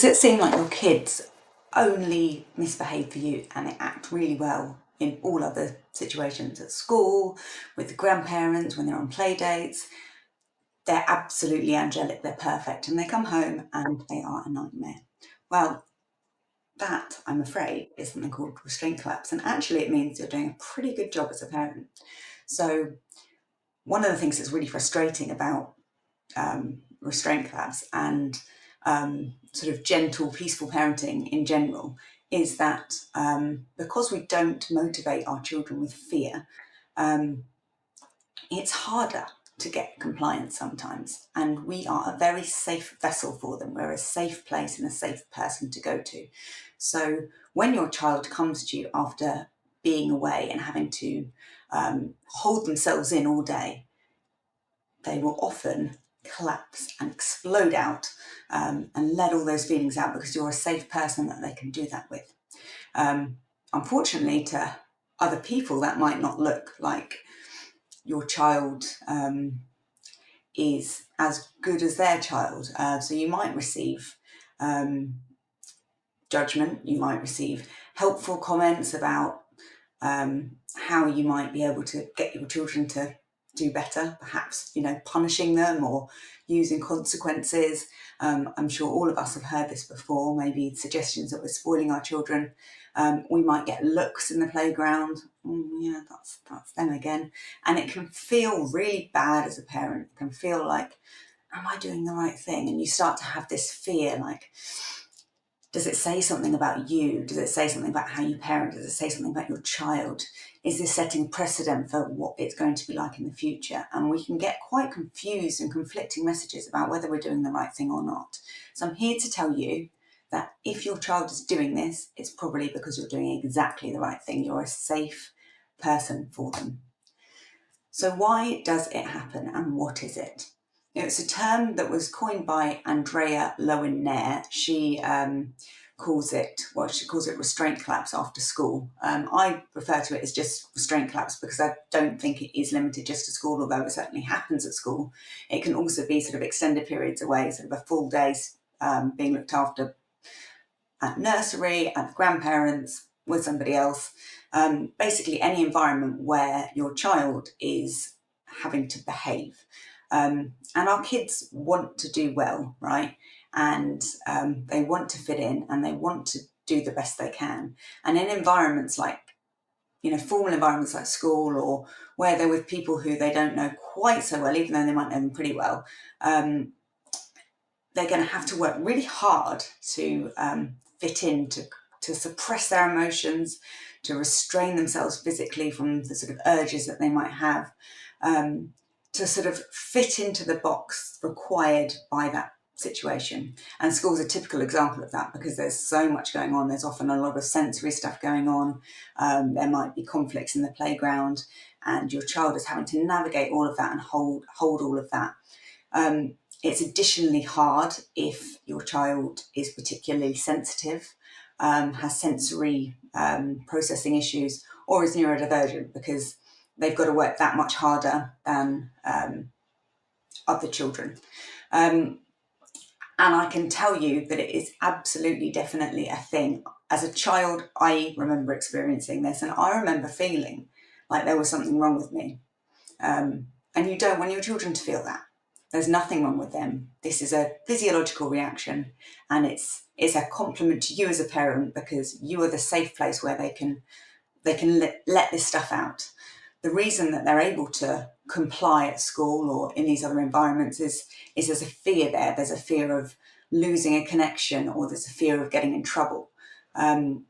Does it seem like your kids only misbehave for you and they act really well in all other situations, at school, with the grandparents, when they're on play dates? They're absolutely angelic, they're perfect, and they come home and they are a nightmare. Well, that, I'm afraid, is something called restraint collapse, and actually it means you're doing a pretty good job as a parent. So one of the things that's really frustrating about restraint collapse and sort of gentle, peaceful parenting in general is that because we don't motivate our children with fear, it's harder to get compliance sometimes. And we are a very safe vessel for them. We're a safe place and a safe person to go to. So when your child comes to you after being away and having to hold themselves in all day, they will often collapse and explode out and let all those feelings out because you're a safe person that they can do that with. Unfortunately, to other people, that might not look like your child is as good as their child. So you might receive judgment, you might receive helpful comments about how you might be able to get your children to do better, perhaps, punishing them or using consequences. I'm sure all of us have heard this before, maybe suggestions that we're spoiling our children. We might get looks in the playground. Yeah, that's them again. And it can feel really bad as a parent. It can feel like, am I doing the right thing? And you start to have this fear, like, does it say something about you? Does it say something about how you parent? Does it say something about your child? Is this setting precedent for what it's going to be like in the future? And we can get quite confused and conflicting messages about whether we're doing the right thing or not. So I'm here to tell you that if your child is doing this, it's probably because you're doing exactly the right thing. You're a safe person for them. So why does it happen and what is it? It's a term that was coined by Andrea Lowen-Nair. She calls it restraint collapse after school. I refer to it as just restraint collapse because I don't think it is limited just to school, although it certainly happens at school. It can also be sort of extended periods away, sort of a full day's being looked after at nursery, at the grandparents, with somebody else. Basically any environment where your child is having to behave. And our kids want to do well, right? And they want to fit in and they want to do the best they can. And in environments like, formal environments like school, or where they're with people who they don't know quite so well, even though they might know them pretty well, they're going to have to work really hard to fit in, to suppress their emotions, to restrain themselves physically from the sort of urges that they might have, to sort of fit into the box required by that situation. And school's a typical example of that because there's so much going on. There's often a lot of sensory stuff going on. There might be conflicts in the playground, and your child is having to navigate all of that and hold all of that. It's additionally hard if your child is particularly sensitive, has sensory processing issues, or is neurodivergent, because they've got to work that much harder than other children. And I can tell you that it is absolutely, definitely a thing. As a child, I remember experiencing this, and I remember feeling like there was something wrong with me. And you don't want your children to feel that. There's nothing wrong with them. This is a physiological reaction, and it's a compliment to you as a parent because you are the safe place where they can let this stuff out. The reason that they're able to comply at school or in these other environments is there's a fear there. There's a fear of losing a connection, or there's a fear of getting in trouble. And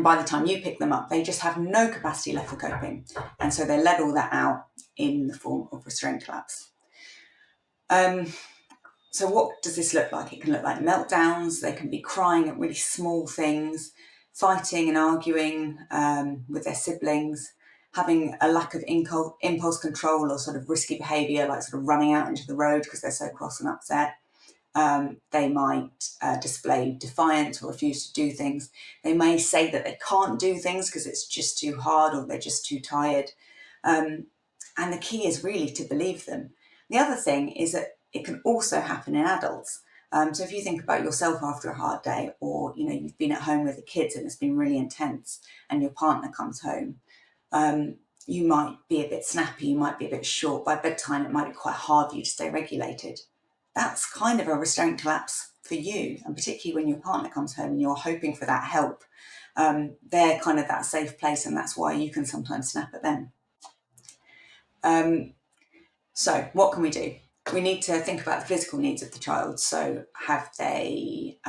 by the time you pick them up, they just have no capacity left for coping. And so they let all that out in the form of restraint collapse. So what does this look like? It can look like meltdowns. They can be crying at really small things, fighting and arguing with their siblings, having a lack of impulse control or sort of risky behaviour, like sort of running out into the road because they're so cross and upset. They might display defiance or refuse to do things. They may say that they can't do things because it's just too hard or they're just too tired. And the key is really to believe them. The other thing is that it can also happen in adults. So if you think about yourself after a hard day, or you've been at home with the kids and it's been really intense, and your partner comes home, you might be a bit snappy, you might be a bit short. By bedtime, it might be quite hard for you to stay regulated. That's kind of a restraint collapse for you, and particularly when your partner comes home and you're hoping for that help. They're kind of that safe place, and that's why you can sometimes snap at them. So what can we do? We need to think about the physical needs of the child. So have they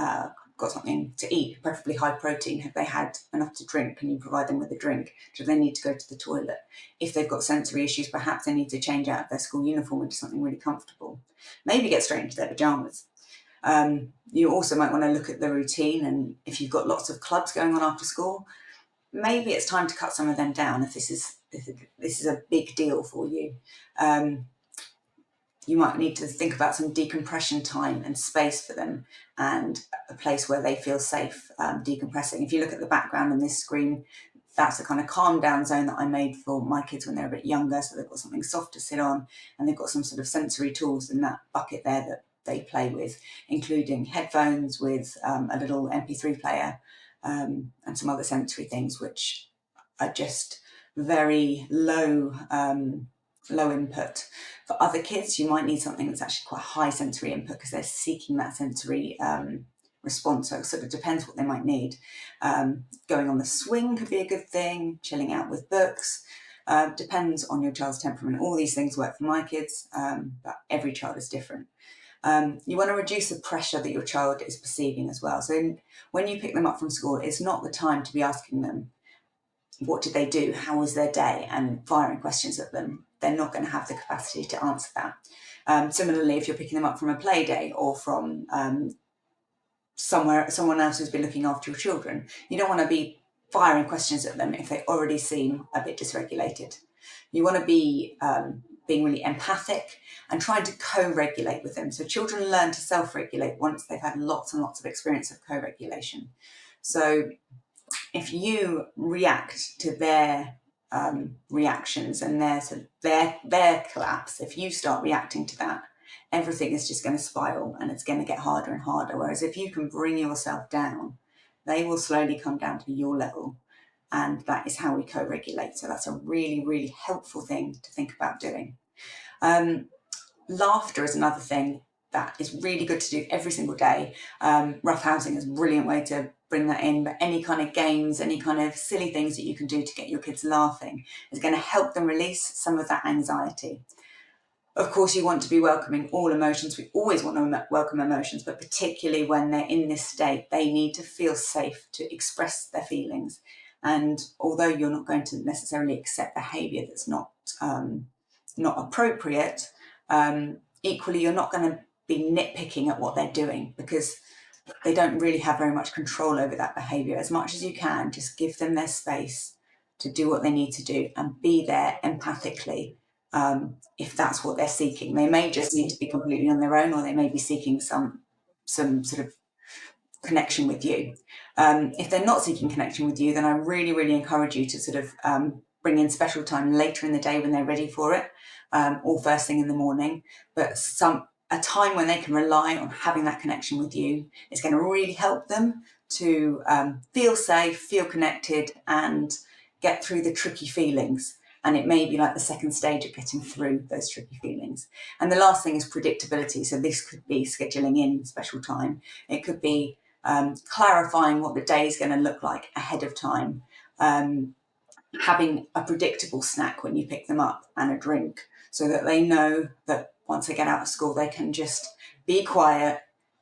got something to eat, preferably high protein? Have they had enough to drink? Can you provide them with a drink? Do they need to go to the toilet? If they've got sensory issues, perhaps they need to change out of their school uniform into something really comfortable. Maybe get straight into their pyjamas. You also might want to look at the routine, and if you've got lots of clubs going on after school, maybe it's time to cut some of them down if this is a big deal for you. You might need to think about some decompression time and space for them, and a place where they feel safe decompressing. If you look at the background on this screen, that's the kind of calm down zone that I made for my kids when they're a bit younger. So they've got something soft to sit on, and they've got some sort of sensory tools in that bucket there that they play with, including headphones with a little MP3 player, and some other sensory things, which are just very low input. For other kids, you might need something that's actually quite high sensory input, because they're seeking that sensory response. So it sort of depends what they might need. Going on the swing could be a good thing, chilling out with books. Depends on your child's temperament. All these things work for my kids, but every child is different. You want to reduce the pressure that your child is perceiving as well. So when you pick them up from school, it's not the time to be asking them, what did they do? How was their day? And firing questions at them. They're not going to have the capacity to answer that. Similarly, if you're picking them up from a play day or from someone else who's been looking after your children, you don't want to be firing questions at them if they already seem a bit dysregulated. You want to be being really empathic and trying to co-regulate with them. So children learn to self-regulate once they've had lots and lots of experience of co-regulation. So if you react to their reactions and their collapse, if you start reacting to that, everything is just going to spiral and it's going to get harder and harder. Whereas if you can bring yourself down, they will slowly come down to your level, and that is how we co-regulate. So that's a really, really helpful thing to think about doing. Laughter is another thing that is really good to do every single day. Roughhousing is a brilliant way to bring that in, but any kind of games, any kind of silly things that you can do to get your kids laughing is going to help them release some of that anxiety. Of course, you want to be welcoming all emotions. We always want to welcome emotions, but particularly when they're in this state, they need to feel safe to express their feelings. And although you're not going to necessarily accept behaviour that's not appropriate, equally you're not going to be nitpicking at what they're doing, because they don't really have very much control over that behaviour. As much as you can, just give them their space to do what they need to do and be there empathically. If that's what they're seeking, they may just need to be completely on their own, or they may be seeking some sort of connection with you. If they're not seeking connection with you, then I really, really encourage you to sort of bring in special time later in the day when they're ready for it, or first thing in the morning. But a time when they can rely on having that connection with you is going to really help them to feel safe, feel connected, and get through the tricky feelings. And it may be like the second stage of getting through those tricky feelings. And the last thing is predictability. So this could be scheduling in special time. It could be clarifying what the day is going to look like ahead of time. Having a predictable snack when you pick them up and a drink, so that they know that once they get out of school, they can just be quiet,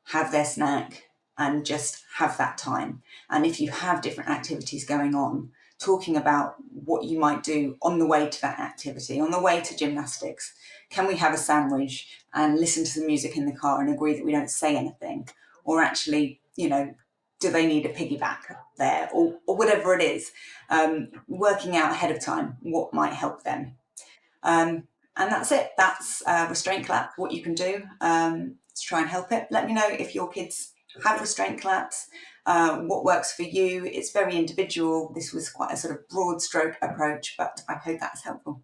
have their snack, and just have that time. And if you have different activities going on, talking about what you might do on the way to that activity, on the way to gymnastics. Can we have a sandwich and listen to the music in the car and agree that we don't say anything? Or actually, do they need a piggyback there, or whatever it is? Working out ahead of time what might help them. And that's it. That's Restraint Collapse, what you can do to try and help it. Let me know if your kids have Restraint Collapse, what works for you. It's very individual. This was quite a sort of broad stroke approach, but I hope that's helpful.